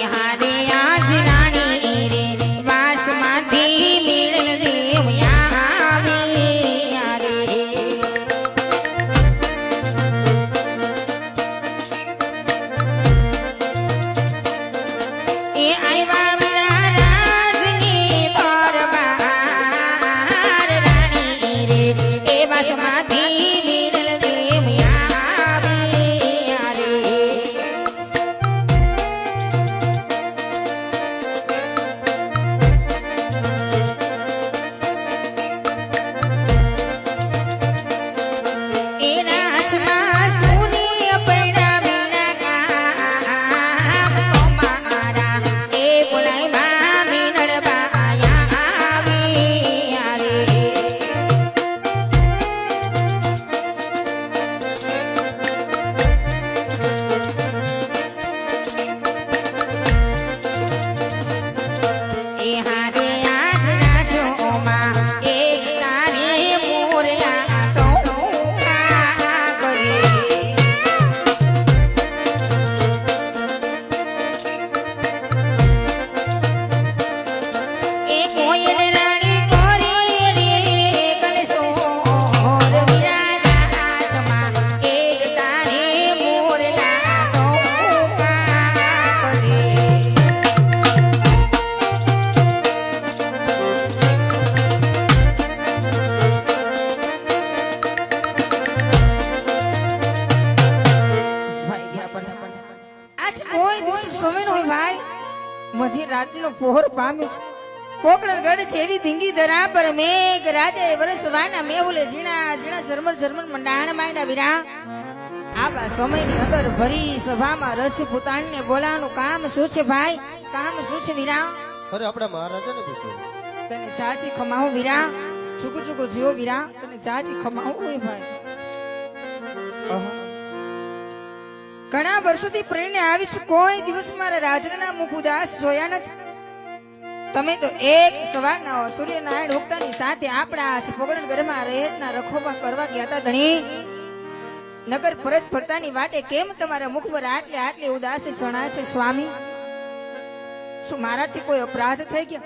હારે આજ રાણી રે વાસમાંથી મેળ દેવ આવે રે એ આવ્યા વીરા રાજની દરબાર રાણી રે એ વાસમાંથી મેળ દેવ આવે રે એ રાજમાં સૂર્ય પડ્યા વિના કામ તો મારા એ બોલાવ્યા મીનળબા આવી રે એ હારે આજ નાચોમાં એક તારે મોરલા ટોકા કરે એ કોયલ રાણી કોરી રે કલસોર વીરા નાચમાં એક તારે મોરલા ટોકા કરે આજ કોઈ દિવસ સમય નો ભાઈ મધ્ય રાત્રિનો પહોર પામ્યો છે કોકણ ગઢ જેવી ધીંગી ધરા પર મેઘ રાજાએ વરસવાના મેહુલે ઝીણા ઝીણા ઝરમર ઝરમર મંડાણ માંડ્યા વીરા આવા સમયની અંદર ભરી સભામાં રજપૂતાણીને બોલાવાનું કામ શું છે ભાઈ કામ શું છે વીરા અરે આપણા મહારાજાને પૂછો તને ચાચી ખમાવું વીરા ચૂકું ચૂકું જીવો વીરા તને ચાચી ખમાવું હોય ભાઈ ઘણા વર્ષોથી પ્રેરણે આવી છે કોઈ દિવસ મારા રાજના મુખ ઉદાસ જોયા નથી તમે તો એક સવારના સૂર્યનારાયણ ઉગતાની સાથે આપણા પોગરણ ગઢમાં રહેતના રખોબા કરવા ગયા હતા ધણી નગર પરત ફરતાની વાટે કેમ તમારા મુખ પર આટલે આટલી ઉદાસી જણાય છે સ્વામી શું મારાથી કોઈ અપરાધ થઈ ગયો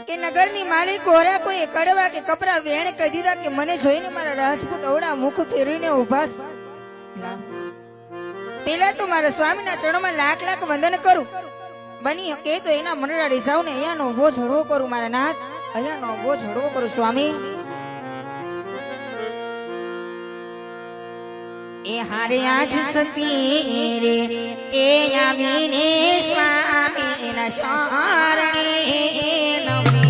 કે નગરની માળી કોરા કોઈ કડવા કે કપરા વેણ કહી દીધા કે મને જોઈને મારા રાજપૂત અવડા મુખ ફેરવીને ઊભા છે પેલા તો મારા સ્વામીના ચરણોમાં લાખ લાખ વંદન કરું બની કે તો એના મંડળાડી જાઉં ને અહીંયાનો બોજ હળવો કરું મારા નાથ અહીંયાનો બોજ હળવો કરું સ્વામી એ હારે આજ સતી રે એ આવીને સ્વામીના શરણે નમે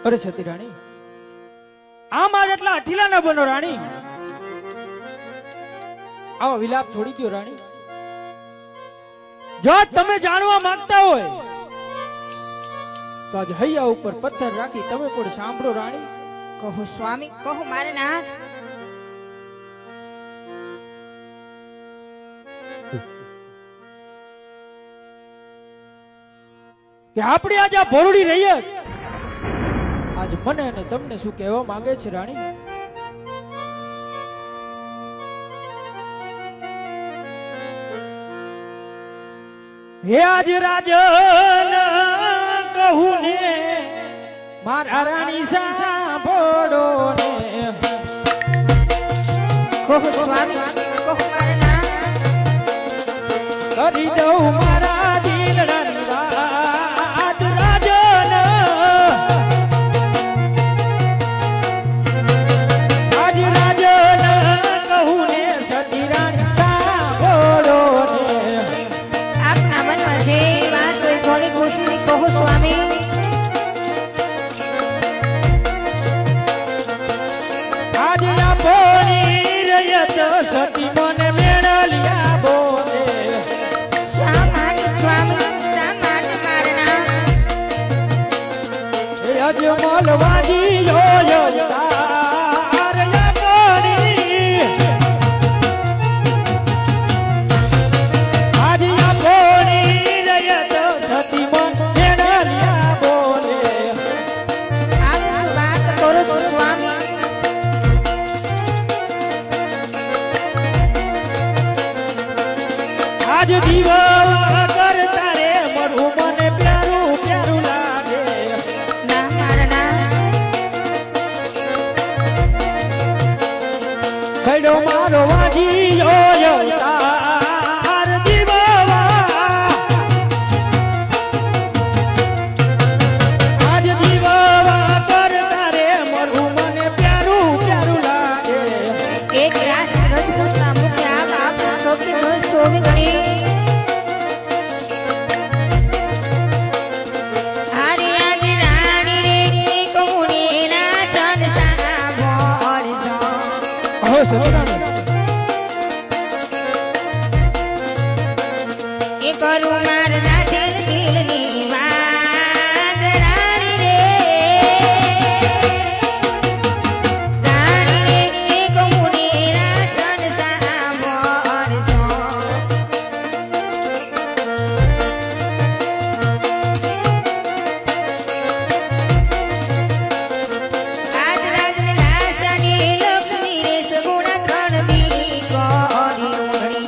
અરે સતી રાણી, આમ આજ એટલા અઠીલા ન બનો રાણી. આવો વિલાપ છોડી દો રાણી. જો તમે જાણવા માંગતા હોય તો આજ હૈયા ઉપર પથ્થર રાખી તમે પણ સાંભળો રાણી. કહો સ્વામી, કહો મારે નાથ. કે આપણી આજ આ ભોરડી રૈયત આજ મને અને તમને શું કહેવા માંગે છે રાણી? હે આજ રાજન કહું ને મારા રાણી સાંભળો ને. કહો સ્વામી, કહો મારે નાથ. કરી દઉં મારા દિલડાની વાત રાજન. આજ રાજન કહું ને સતી રાણી સાંભળો ને. આપના મનમાં જે વાત હોય થોડી ખુશી કહો સ્વામી. આજે આ ભોળી રયત સતી મને મેળલ્યા બોલે. શા માટે સ્વામી, શા માટે મારે નાથ? અજમલ વાજી યોયો તાર યાકોરી. આજે આ ભોળી રયત સતી મને મેળલ્યા બોલે. આપ શું વાત કરો છો સ્વામી? આજ દીવા કરતા રે મારું મને પ્યારું પ્યારું લાગે. ના મારા નાથ. ખડો મારો વાજી યોયો તાર દીવા. આજ દીવા કરતા રે મારું મને પ્યારું પ્યારું લાગે. એક રાસ રજપૂતના મુખે આપ શબ્દ ન સોવી ગણી. હારી આજ રાણી રે કહું ને ના ચન સાંભળજો. કહો સતરાણી. એ કરું મારા નાચેલ દિલની વાત રાણી રે. રાણી રે કહું ને ના ચન સાંભળજો. આજ રાજને લાસાની લક્ષ્મી રે સગુણા ત્રણ દી કરી ઉઘડી.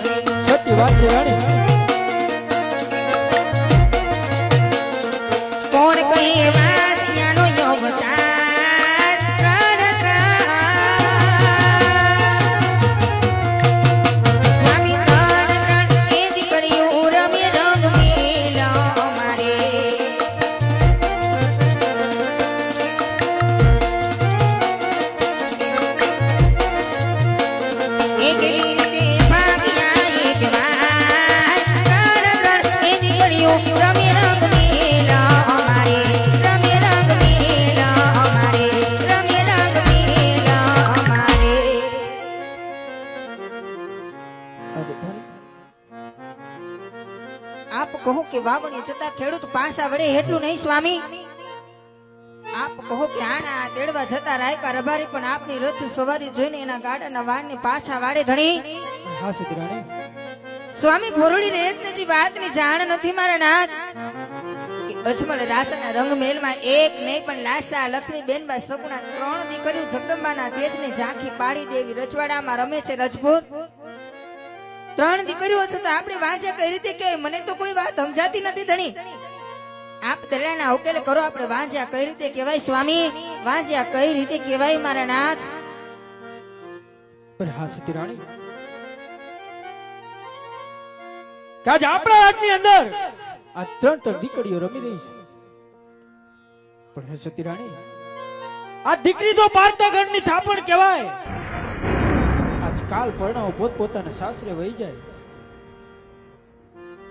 સત્ય વાત છે રાણી. કોણ કહે વાસિયાનો યોગદાન ત્રણ સ્વામી ત્રણ એ દીકરીઓ રમે રંગ મેલો મારે. એક રીતે ભાગ્યા એક વાર ત્રણ એ દીકરીઓ રમે રંગ મેલો મારે. રમે રંગ મેલો મારે. રમે રંગ મેલો મારે. આપ કહો કે વાવણી જતા ખેડૂત પાછા વળે એટલું નહીં સ્વામી. આપ કહો કે આના તેડવા જતા રાયકા રબારી પણ આપની રથ સવારી જોઈને એના ગાડાના વાળને પાછા વાળે ધણી. હા સતી રાણી. સ્વામી ભોરડી રેતજી વાતની જાણ નથી મારા નાથ. કે અજમલ રાજાના રંગમહેલમાં એક નહીં પણ લાસા લક્ષ્મીબેનબા સગુણા ત્રણ દીકરીઓ જગદંબાના તેજને ઝાંખી પાડી દેવી રજવાડામાં રમે છે રજપૂત. ત્રણ દીકરીઓ છતાં આપણે વાંચ્યા કઈ રીતે કે મને તો કોઈ વાત સમજાતી નથી ધણી. આપ દલાના ઉકેલ કરો. આપણે વાંચ્યા કઈ રીતે કહેવાય સ્વામી? વાંચ્યા કઈ રીતે કહેવાય મારા નાથ? પણ હા સતી રાણી, કે આજ આપણા રાજની અંદર આ ત્રણ દીકરીઓ રમી રહી છે. પણ હે સતી રાણી, આ દીકરી તો પારતો ઘરની થાપણ કહેવાય. આજકાલ પરણાવો પોતપોતાના સાસરે વહી જાય.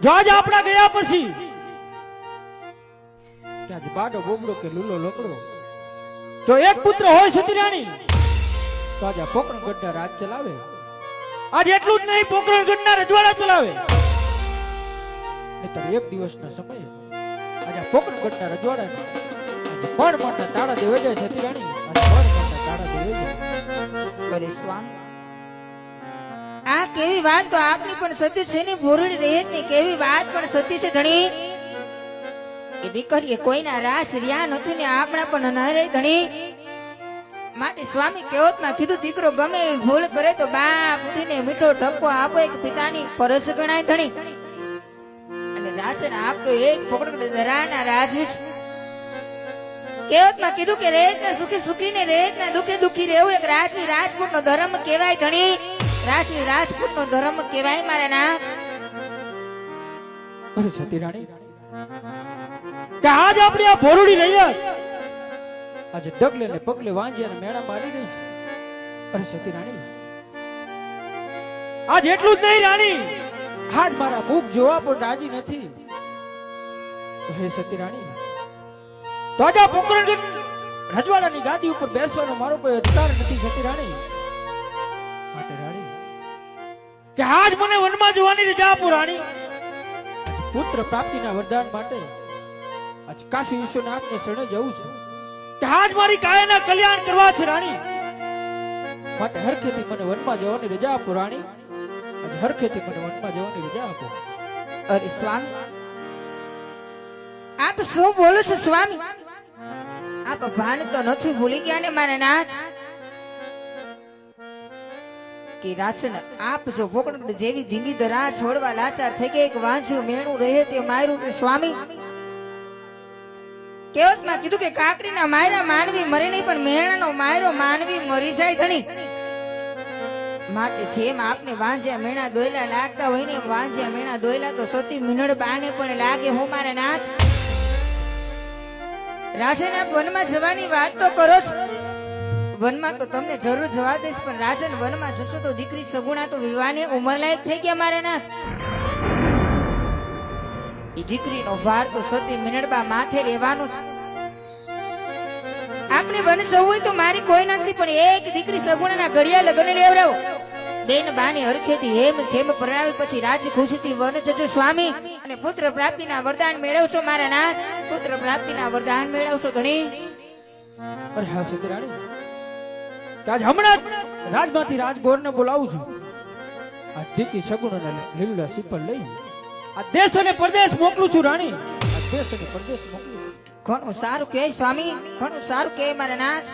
જો આજ આપણા ગયા પછી કે આજે બાડો બોબડો કે લૂલો લોકડો તો એક પુત્ર હોય સતી રાણી તો આજે આ પોકરણગઢના રાજ ચલાવે. આજે એટલું જ નહીં, પોકરણગઢના રજવાડા ચલાવે. નહીંતર એક દિવસના સમયે આજે આ પોકરણગઢના રજવાડાને આજે મણના તાળા દેવે જાય સતી રાણી, અને મણના તાળા દેવે જાય. અરે સ્વામી, આ કેવી વાત તો આપની પણ સત્ય છે ને ભોરડી રહે ને કેવી વાત પણ સત્ય છે ધણી. એ દીકરીએ કોઈના રાજ રહ્યા નથી ને આપણા પણ ન રહે ધણી. માટે સ્વામી કેવતમાં કીધું દીકરો ગમે એવી ભૂલ કરે તો બાપ ઉઠીને મીઠો ઠપકો આપો, એક પિતાની ફરજ ગણાય ધણી. અને રાજ આપ તો એક પોકરણગઢ દરાના રાજ છે. કેવતમાં કીધું કે રેત ના સુખી સુખી ને રેત ના દુખી દુખી રહેવું એક રાજવી રાજપૂત નો ધર્મ કહેવાય ધણી. રાજવી રાજપૂત નો ધર્મ કહેવાય મારા નાથ. અરે સતી રાણી, કે આજ આપણી આ ભોરડી રૈયત આજે ડગલે ને પગલે વાંજ્યા ને મેળા મારી રહી છે. અરે સતી રાણી, આજ એટલું જ નહીં રાણી, આજ મારા મુખ જોવા પણ રાજી નથી. હે સતી રાણી, તો આજે આ પોકરણગઢ રજવાડાની ગાદી ઉપર બેસવાનો મારો કોઈ અધિકાર નથી સતી રાણી. માટે રાણી, કે આજ મને વનમાં જવાની રજા આપો રાણી. પુત્ર પ્રાપ્તિના વરદાન માટે આજ કાશી વિશ્વનાથને શરણે જવું છે, કે આજ મારી કાયાના કલ્યાણ કરવા છે રાણી. માટે હરખેથી મને વનમાં જવાની રજા આપો રાણી. આજે હરખેથી મને વનમાં જવાની રજા આપો. અરે સ્વામી, આપ શું બોલો છો સ્વામી? આપ ભાન તો નથી ભૂલી ગયા ને મારા નાથ? કે રાજન આપ જો પોકરણગઢ જેવી ધીંગી દરા છોડવા લાચાર થઈ ગઈ, એક વાંચ્યું મેણું રહે તે માર્યું કે સ્વામી. કેવતમાં કીધું કે કાકરીના માયરા માનવી મરે નહીં, પણ મેણાનો માયરો માનવી મરી જાય ધણી. માટે જેમ આપને વાંજ્યા મેણા દોયલા લાગતા હોય ને એમ વાંજ્યા મેણા દોયલા તો સતી મિનળ બાને પણ લાગે હો મારા નાથ. રાજન આપ વનમાં જવાની વાત તો કરો છો, વનમાં તો તમને જરૂર જવા દઈશ, પણ રાજન વનમાં જશો તો દીકરી સગુણા તો વિવાહને ઉંમર લાયક થઈ ગયા મારા નાથ. એ દીકરીનો ભાર તો સતી મિનળબા માથે રહેવાનો છે. આપણે વન જવું હોય તો મારી કોઈ નથી, પણ એક દીકરી સગુણાના ઘડિયા લગ્ન લેવરાવો. બેન બાને હરખેથી હેમ ખેમ પરણાવી પછી રાજી ખુશીથી વન જજો સ્વામી, અને પુત્ર પ્રાપ્તિના વરદાન મેળવશો મારા નાથ. પુત્ર પ્રાપ્તિના વરદાન મેળવશો ઘણી. અરે હા સતી રાણી, કે આજ હમણાં રાજમાંથી રાજગોરને બોલાવું છું. આ દીકી સગુણના લીલા સિપલ લઈ આ દેશ અને પરદેશ મોકલું છું રાણી. આ દેશ અને પરદેશ મોકલું છું. ઘણું સારું કહે સ્વામી, ઘણું સારું કહે મારા નાથ.